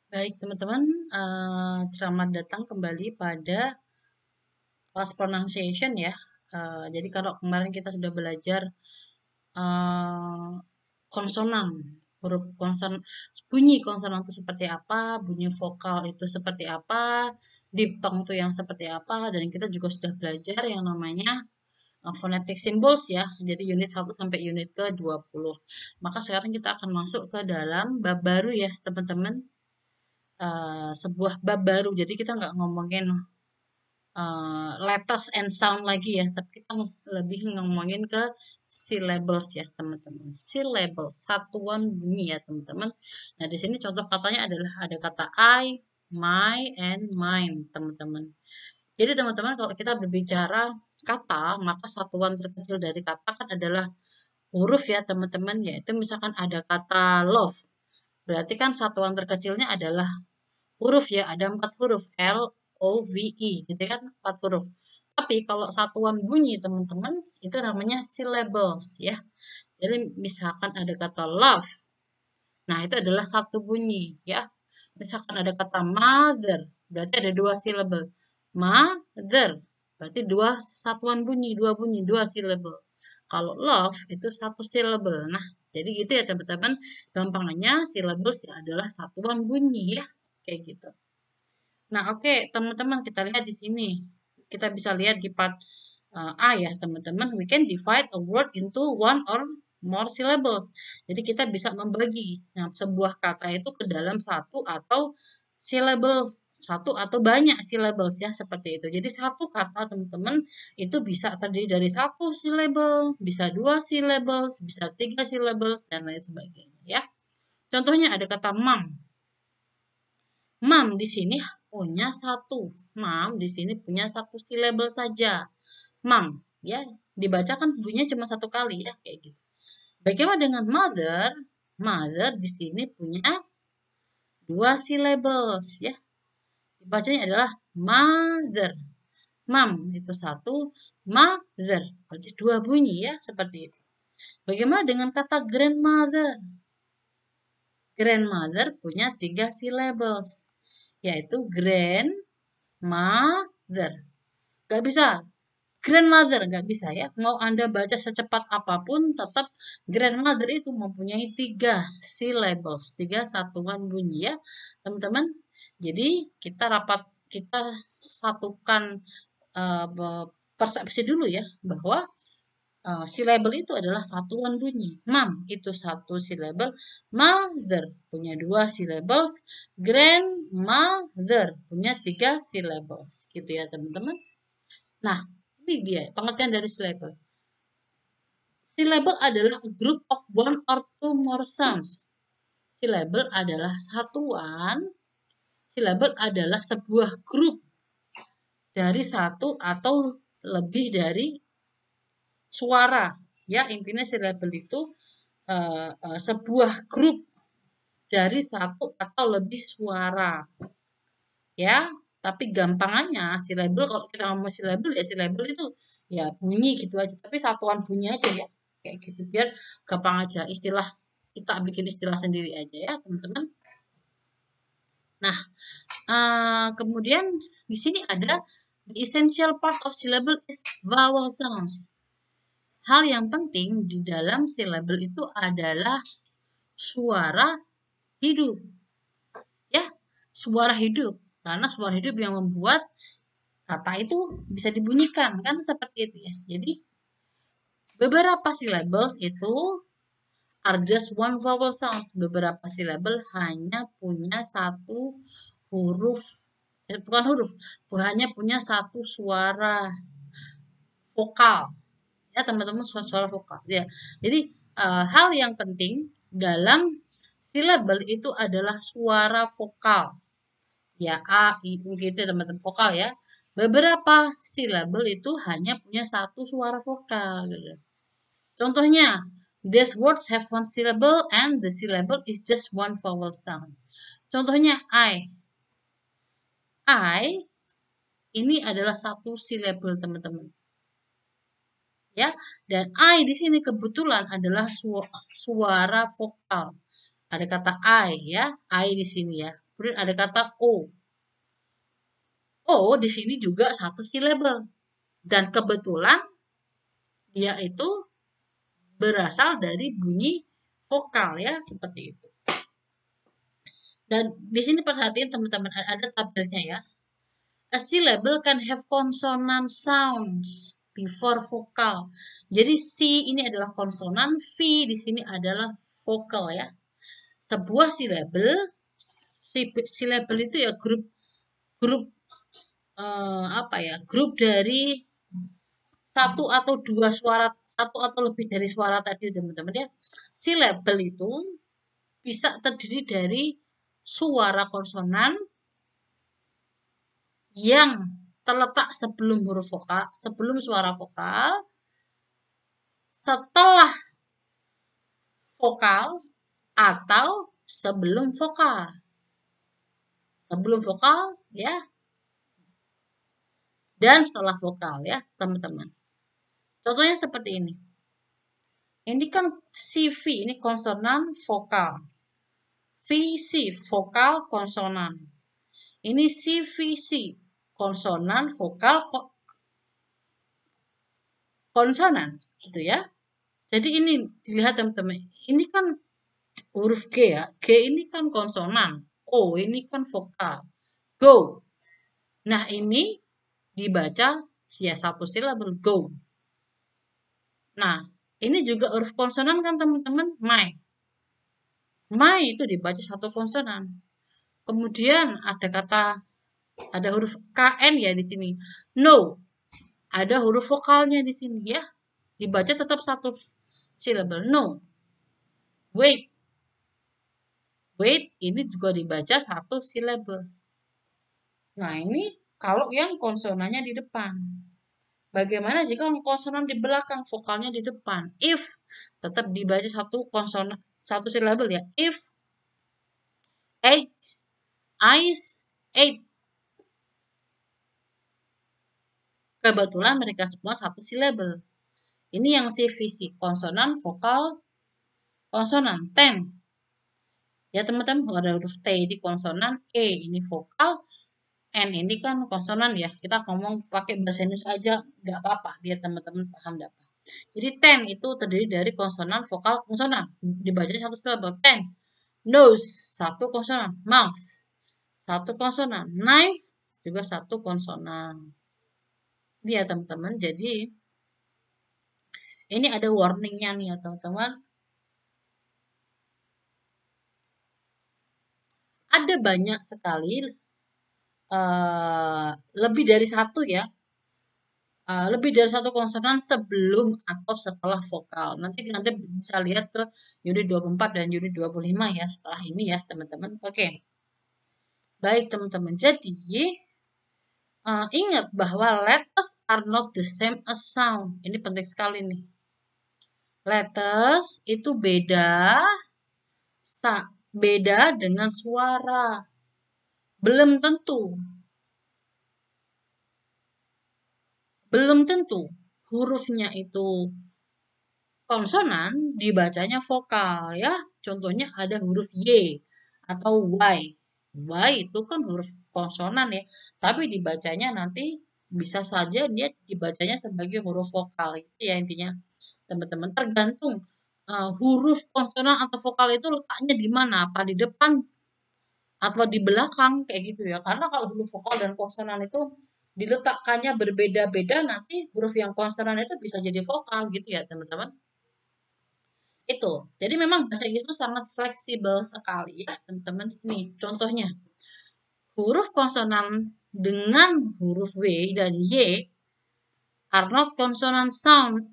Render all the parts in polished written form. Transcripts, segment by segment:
Baik teman-teman, selamat datang kembali pada kelas pronunciation ya. Jadi kalau kemarin kita sudah belajar eee, konsonan, huruf bunyi konsonan itu seperti apa, bunyi vokal itu seperti apa, diphthong itu yang seperti apa, dan kita juga sudah belajar yang namanya phonetic symbols ya. Jadi unit 1 sampai unit ke-20. Maka sekarang kita akan masuk ke dalam bab baru ya teman-teman. Sebuah bab baru. Jadi kita nggak ngomongin letters and sound lagi ya, tapi kita lebih ngomongin ke syllables ya teman-teman. Syllables, satuan bunyi ya teman-teman. Nah di sini contoh katanya adalah ada kata I, my, and mine teman-teman. Jadi teman-teman kalau kita berbicara kata, maka satuan terkecil dari kata kan adalah huruf ya teman-teman. Yaitu misalkan ada kata love, berarti kan satuan terkecilnya adalah huruf ya, ada 4 huruf L, O, V, I, gitu kan, 4 huruf. Tapi kalau satuan bunyi teman-teman, itu namanya syllables ya. Jadi misalkan ada kata love, nah itu adalah satu bunyi ya. Misalkan ada kata mother, berarti ada dua syllable. Mother, berarti dua satuan bunyi, dua syllable. Kalau love itu satu syllable. Nah, jadi gitu ya teman-teman. Gampangnya syllables adalah satuan bunyi ya. Kayak gitu. Nah, oke, teman-teman kita lihat di sini. Kita bisa lihat di part A ya, teman-teman. We can divide a word into one or more syllables. Jadi kita bisa membagi sebuah kata itu ke dalam satu atau syllables, satu atau banyak syllables ya, seperti itu. Jadi satu kata, teman-teman, itu bisa terdiri dari satu syllable, bisa dua syllables, bisa tiga syllables, dan lain sebagainya ya. Contohnya ada kata mom. Mam di sini punya satu. Mam di sini punya satu syllable saja. Mam, ya, dibacakan bunyinya cuma satu kali ya, kayak gitu. Bagaimana dengan mother? Mother di sini punya dua syllables ya. Dibacanya adalah mother. Mam itu satu, mother berarti dua bunyi ya, seperti itu. Bagaimana dengan kata grandmother? Grandmother punya tiga syllables, yaitu grandmother. Gak bisa grandmother, gak bisa ya. Mau Anda baca secepat apapun, tetap grandmother itu mempunyai tiga syllables, tiga satuan bunyi ya, teman-teman. Jadi kita satukan persepsi dulu ya, bahwa syllable itu adalah satuan bunyi. Mom itu satu syllable, mother punya dua syllables, grandmother punya tiga syllables, gitu ya teman-teman. Nah, ini dia pengertian dari syllable. Syllable adalah a group of one or two more sounds. Syllable adalah satuan, syllable adalah sebuah grup dari satu atau lebih dari suara. Ya, intinya syllable itu sebuah grup dari satu atau lebih suara. Ya, tapi gampangannya syllable, kalau kita ngomong syllable ya syllable itu ya bunyi gitu aja, tapi satuan bunyi aja ya, kayak gitu, biar gampang aja istilah, kita bikin istilah sendiri aja ya teman-teman. Nah, kemudian di sini ada the essential part of syllable is vowel sounds. Hal yang penting di dalam syllable itu adalah suara hidup ya, suara hidup, karena suara hidup yang membuat kata itu bisa dibunyikan kan, seperti itu ya. Jadi beberapa syllables itu are just one vowel sound. Beberapa syllable hanya punya satu huruf, bukan huruf, hanya punya satu suara vokal. Ya teman-teman, suara vokal ya. Jadi hal yang penting dalam syllable itu adalah suara vokal. Ya A, I, U gitu ya teman-teman, vokal ya. Beberapa syllable itu hanya punya satu suara vokal gitu. Contohnya, these words have one syllable and the syllable is just one vowel sound. Contohnya I. I ini adalah satu syllable teman-teman. Ya, dan I di sini kebetulan adalah suara vokal. Ada kata I ya, I di sini ya. Kemudian ada kata O. O di sini juga satu silabel. Dan kebetulan dia itu berasal dari bunyi vokal ya, seperti itu. Dan di sini perhatiin teman-teman, ada tabelnya ya. A syllable can have consonant sounds before vokal. Jadi C ini adalah konsonan, V di sini adalah vokal ya. Sebuah syllable itu ya grup grup dari satu atau dua suara, satu atau lebih dari suara tadi teman-teman ya. Syllable itu bisa terdiri dari suara konsonan yang terletak sebelum huruf vokal, sebelum suara vokal, setelah vokal, atau sebelum vokal. Sebelum vokal ya, dan setelah vokal ya teman-teman. Contohnya seperti ini. Ini kan CV, ini konsonan vokal. VC, vokal konsonan. Ini CVC, konsonan vokal konsonan, gitu ya. Jadi ini dilihat teman-teman. Ini kan huruf G ya. G ini kan konsonan. O ini kan vokal. Go. Nah ini dibaca satu silabel go. Nah ini juga huruf konsonan kan teman-teman. My. My itu dibaca satu konsonan. Kemudian ada huruf KN ya di sini. No. Ada huruf vokalnya di sini ya. Dibaca tetap satu silabel. No. Wait. Wait ini juga dibaca satu silabel. Nah, ini kalau yang konsonannya di depan. Bagaimana jika konsonan di belakang, vokalnya di depan? If tetap dibaca satu konsonan, satu silabel ya. If, egg, ice, ate. Kebetulan mereka semua satu silabel. Ini yang CVC, konsonan, vokal, konsonan, ten. Ya teman-teman, ada huruf T di konsonan, E ini vokal, N ini kan konsonan ya. Kita ngomong pakai bahasa Indonesia aja nggak apa-apa, biar teman-teman paham dapat. Jadi ten itu terdiri dari konsonan, vokal, konsonan. Dibaca satu silabel. Ten. Nose satu konsonan. Mouth satu konsonan. Knife juga satu konsonan. Ini ya teman-teman. Jadi ini ada warningnya nih ya teman-teman. Ada banyak sekali lebih dari satu ya. Lebih dari satu konsonan sebelum atau setelah vokal. Nanti Anda bisa lihat ke unit 24 dan unit 25 ya setelah ini ya teman-teman. Oke. Baik teman-teman. Jadi ingat bahwa letters are not the same as sound. Ini penting sekali nih. Letters itu beda dengan suara. Belum tentu hurufnya itu konsonan dibacanya vokal ya. Contohnya ada huruf Y atau Y. Y itu kan huruf konsonan ya. Tapi dibacanya nanti bisa saja dia dibacanya sebagai huruf vokal. Itu ya intinya teman-teman. Tergantung huruf konsonan atau vokal itu letaknya di mana. Apa di depan atau di belakang kayak gitu ya. Karena kalau huruf vokal dan konsonan itu diletakkannya berbeda-beda, nanti huruf yang konsonan itu bisa jadi vokal gitu ya teman-teman. Itu. Jadi memang bahasa Inggris itu sangat fleksibel sekali ya teman-teman. Nih contohnya. Huruf konsonan dengan huruf W dan Y are not consonant sound.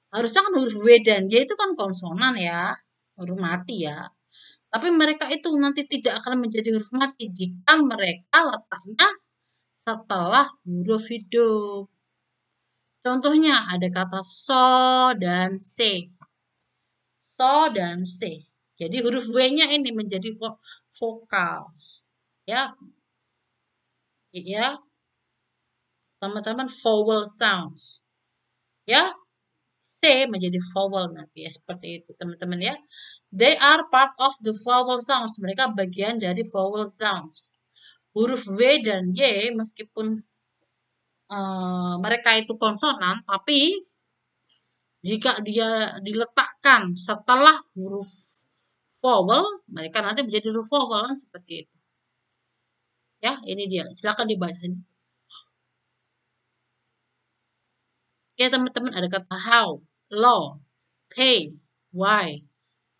Harusnya kan huruf W dan Y itu kan konsonan ya. Huruf mati ya. Tapi mereka itu nanti tidak akan menjadi huruf mati jika mereka letaknya setelah huruf hidup. Contohnya ada kata so dan se. So dan se. Jadi huruf W-nya ini menjadi vokal. Ya. Teman-teman, vowel sounds. Ya. C menjadi vowel nanti ya, seperti itu teman-teman ya. They are part of the vowel sounds. Mereka bagian dari vowel sounds. Huruf W dan Y meskipun mereka itu konsonan, tapi jika dia diletakkan setelah huruf vowel, mereka nanti menjadi huruf vowel kan, seperti itu. Ya, ini dia. Silakan dibaca. Ya, teman-teman ada kata how, law, pay, why,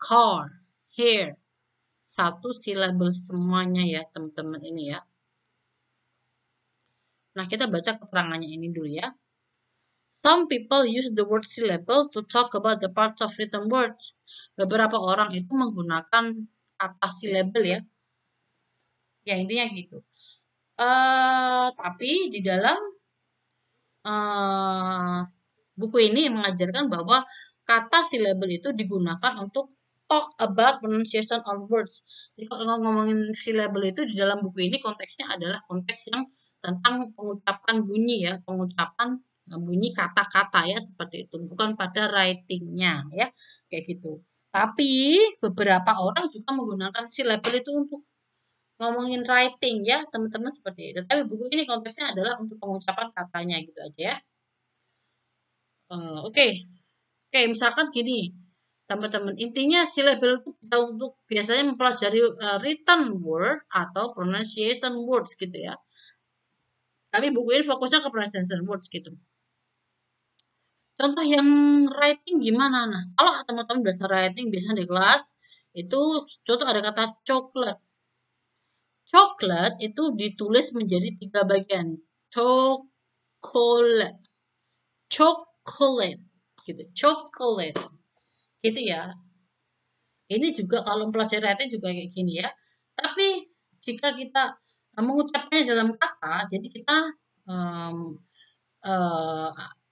car, here. Satu silabel semuanya ya, teman-teman ini ya. Nah, kita baca keterangannya ini dulu ya. Some people use the word syllable to talk about the parts of written words. Beberapa orang itu menggunakan kata syllable ya. Ya, intinya gitu. Tapi di dalam buku ini mengajarkan bahwa kata syllable itu digunakan untuk talk about pronunciation of words. Jadi kalau ngomongin syllable itu di dalam buku ini konteksnya adalah konteks yang tentang pengucapan bunyi ya, pengucapan bunyi kata-kata ya, seperti itu, bukan pada writingnya ya, kayak gitu. Tapi beberapa orang juga menggunakan syllable itu untuk ngomongin writing ya, teman-teman, seperti itu. Tapi buku ini konteksnya adalah untuk pengucapan katanya gitu aja ya. Oke. Oke, misalkan gini, teman-teman. Intinya syllable itu bisa untuk biasanya mempelajari written word atau pronunciation words gitu ya. Tapi buku ini fokusnya ke pronunciation words gitu. Contoh yang writing gimana? Nah, kalau teman-teman biasa writing biasanya di kelas, itu contoh ada kata coklat. Coklat itu ditulis menjadi 3 bagian. Chocolate. Chocolate. Gitu. Chocolate. Gitu ya. Ini juga kalau mempelajari writing juga kayak gini ya. Tapi jika kita mengucapnya dalam kata, jadi kita um,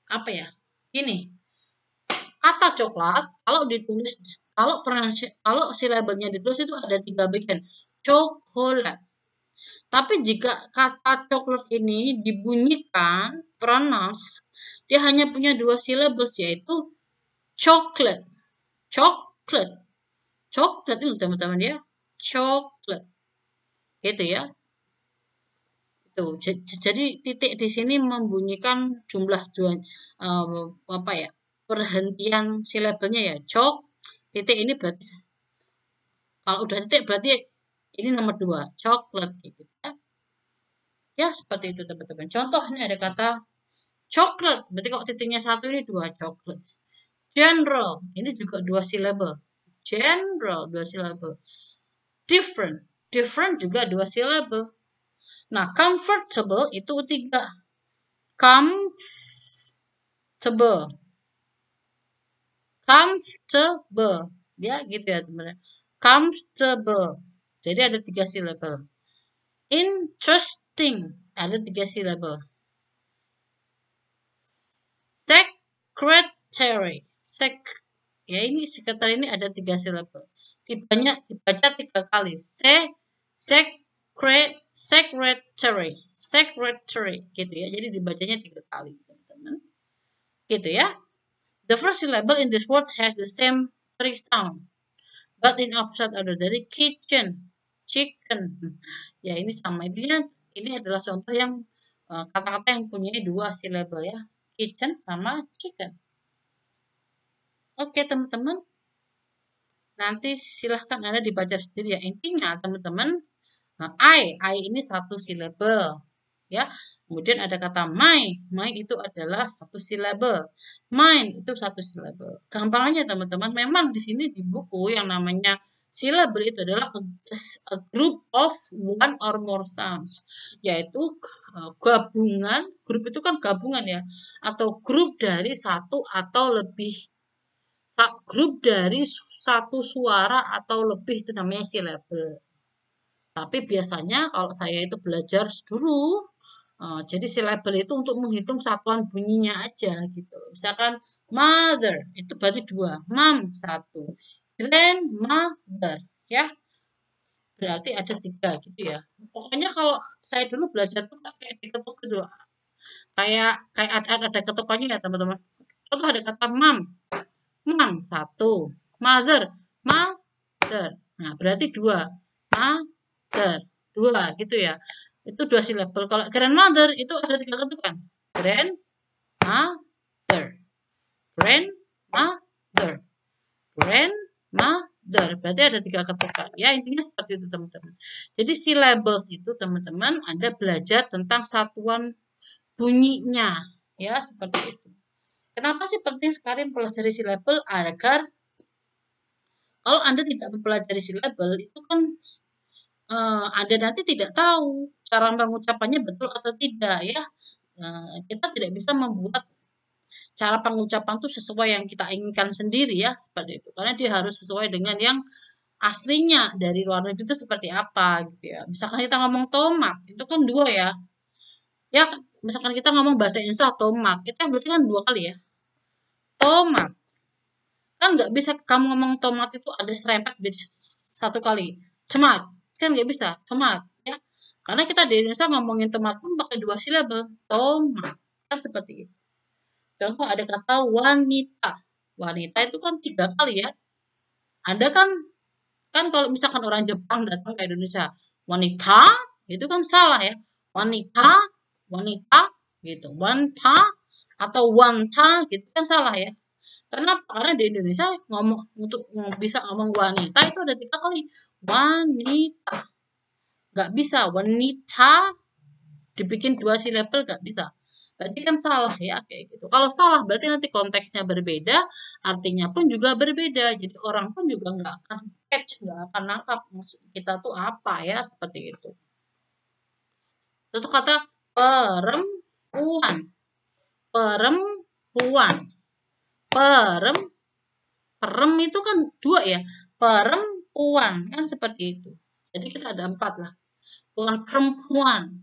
apa ya? Gini, kata coklat kalau ditulis, kalau silabelnya ditulis itu ada 3 bagian. Coklat. Tapi jika kata coklat ini dibunyikan, pronounce, dia hanya punya 2 silabel, yaitu chocolate. Chocolate. Coklat itu teman-teman ya. Coklat. Gitu ya. Itu. Jadi titik di sini membunyikan jumlah apa ya? Perhentian silabelnya ya. Cok. Titik ini berarti kalau udah titik berarti ini nomor 2. Coklat gitu ya. Ya, seperti itu teman-teman. Contoh ini ada kata coklat. Berarti kalau titiknya 1 ini 2 coklat. General. Ini juga 2 silabel. General 2 silabel. Different. Different juga 2 silabel. Nah, comfortable itu 3. Comfortable. Comfortable. Ya, gitu ya, teman-teman. Comfortable. Jadi ada 3 silabel. Interesting. Ada 3 silabel. Secretary. Ya, ini sekretari ini ada 3 silabel. Dibaca 3 kali. Secretary. Secretary. Gitu ya. Jadi dibacanya 3 kali, teman-teman. Gitu ya. The first syllable in this word has the same 3 sound, but in opposite order. Dari kitchen, chicken. Ya, ini sama. Ini adalah contoh yang kata-kata yang punya 2 syllable ya. Kitchen sama chicken. Oke, teman-teman. Nanti silahkan Anda dibaca sendiri ya. Intinya, teman-teman, I ini 1 syllable. Ya, kemudian ada kata my itu adalah 1 syllable, mine itu 1 syllable. Gampangnya teman-teman, memang di sini di buku yang namanya syllable itu adalah a group of one or more sounds, yaitu gabungan, grup itu kan gabungan ya, atau grup dari 1 atau lebih, grup dari 1 suara atau lebih, itu namanya syllable. Tapi biasanya kalau saya itu belajar dulu, jadi syllable itu untuk menghitung satuan bunyinya aja gitu. Misalkan mother itu berarti 2, mom 1, grandmother ya berarti ada 3 gitu ya. Pokoknya kalau saya dulu belajar tuh kayak diketuk gitu. Kayak ada ketukannya ya teman-teman. Contoh ada kata mam satu, mother, mother. Nah, berarti dua, mother, dua gitu ya. Itu dua silabel. Kalau grandmother itu ada tiga ketukan. Grandmother, grandmother, grandmother. Berarti ada tiga ketukan. Ya, intinya seperti itu teman-teman. Jadi syllables itu teman-teman Anda belajar tentang satuan bunyinya. Ya, seperti itu. Kenapa sih penting sekali mempelajari syllable? Agar kalau Anda tidak mempelajari syllable, itu kan Anda nanti tidak tahu cara pengucapannya betul atau tidak ya. Kita tidak bisa membuat cara pengucapan itu sesuai yang kita inginkan sendiri ya, seperti itu. Karena dia harus sesuai dengan yang aslinya dari luar negeri itu seperti apa gitu ya. Misalkan kita ngomong tomat, itu kan dua ya. Ya, misalkan kita ngomong bahasa Indonesia tomat, itu berarti kan dua kali ya. Tomat. Kan nggak bisa kamu ngomong tomat itu ada serempet di satu kali. Tomat. Kan nggak bisa. Tomat. Ya. Karena kita di Indonesia ngomongin tomat pun pakai dua silabel. Tomat. Kan seperti itu. Contoh ada kata wanita. Wanita itu kan tiga kali ya. Anda kan kalau misalkan orang Jepang datang ke Indonesia, wanita itu kan salah ya. Wanita, wanita gitu. Wanta atau wanta gitu kan salah ya. Kenapa? Karena di Indonesia untuk bisa ngomong wanita itu ada tiga kali. Wanita. Gak bisa. Wanita dibikin dua silabel gak bisa. Berarti kan salah ya kayak gitu. Kalau salah berarti nanti konteksnya berbeda, artinya pun juga berbeda. Jadi orang pun juga nggak akan catch, nggak akan nangkap maksud kita tuh apa ya seperti itu. Itu kata perempuan, perempuan, perem itu kan dua ya, perempuan kan seperti itu. Jadi kita ada empat lah. Bukan perempuan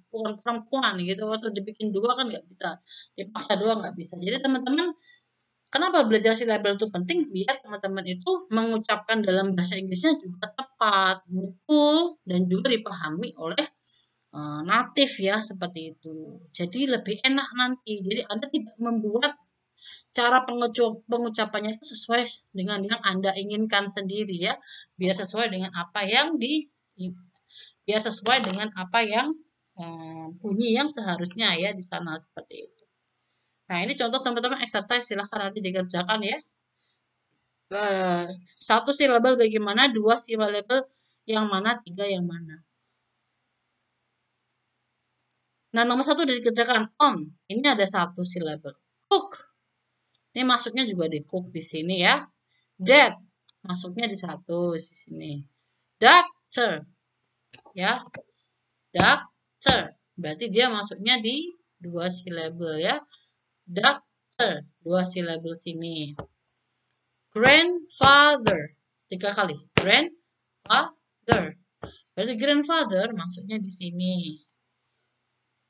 gitu. Waktu dibikin dua kan nggak bisa, dipaksa dua nggak bisa. Jadi teman-teman, kenapa belajar syllable itu penting? Biar teman-teman itu mengucapkan dalam bahasa Inggrisnya juga tepat, betul, dan juga dipahami oleh natif ya seperti itu. Jadi lebih enak nanti. Jadi Anda tidak membuat cara pengucapannya itu sesuai dengan yang Anda inginkan sendiri ya. Biar sesuai dengan apa yang biar sesuai dengan apa yang bunyi yang seharusnya ya di sana seperti itu. Nah, ini contoh teman-teman exercise, silahkan nanti dikerjakan ya. Satu silabel bagaimana, dua silabel yang mana, tiga yang mana. Nah, nomor satu udah dikerjakan. On. Ini ada satu silabel. Cook. Ini masuknya juga di cook di sini ya. Dad. Masuknya di satu di sini. Doctor. Ya. Doctor. Berarti dia masuknya di dua silabel ya. Doctor. Dua silabel sini. Grandfather. Tiga kali. Grandfather. Berarti grandfather masuknya di sini.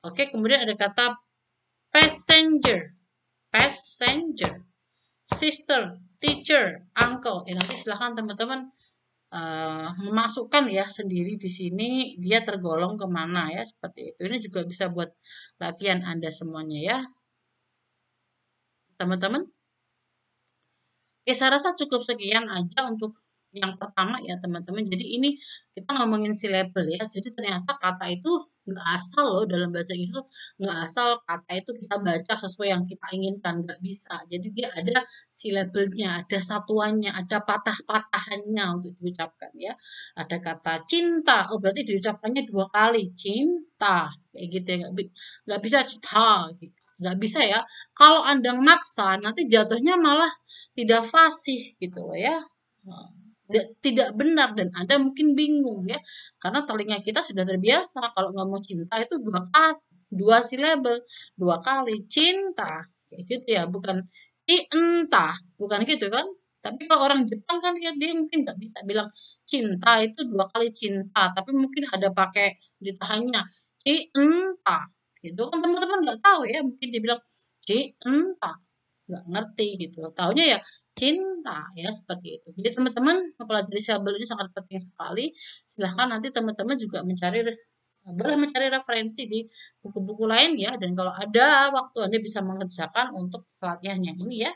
Oke, kemudian ada kata passenger. Passenger. Sister, teacher, uncle. Nanti silahkan teman-teman memasukkan ya sendiri di sini dia tergolong kemana ya seperti itu. Ini juga bisa buat latihan Anda semuanya ya, teman-teman. Oke, saya rasa cukup sekian aja untuk yang pertama ya teman-teman. Jadi ini kita ngomongin syllable ya. Jadi ternyata kata itu nggak asal loh dalam bahasa Inggris itu, nggak asal kata itu kita baca sesuai yang kita inginkan, nggak bisa. Jadi dia ada syllable-nya, ada satuannya, ada patah-patahannya untuk diucapkan ya. Ada kata cinta, oh berarti diucapkannya dua kali, cinta kayak gitu ya, nggak bisa cinta gitu. Nggak bisa ya. Kalau Anda maksa nanti jatuhnya malah tidak fasih gitu ya. Tidak benar dan Anda mungkin bingung ya. Karena telinga kita sudah terbiasa kalau ngomong cinta itu dua silabel, dua kali cinta kayak gitu ya, bukan cinta, bukan gitu kan. Tapi kalau orang Jepang kan dia mungkin nggak bisa bilang cinta itu dua kali cinta, tapi mungkin ada pakai ditahannya cinta gitu kan, teman-teman nggak tahu ya, mungkin dia bilang cinta, nggak ngerti gitu, taunya ya cinta ya seperti itu. Jadi teman-teman mempelajari syllable ini sangat penting sekali. Silahkan nanti teman-teman juga mencari Boleh mencari referensi di buku-buku lain ya, dan kalau ada waktu Anda bisa mengerjakan untuk pelatihannya ini ya.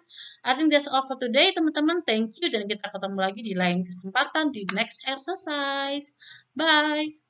I think that's all for today teman-teman. Thank you dan kita ketemu lagi di lain kesempatan di next exercise. Bye.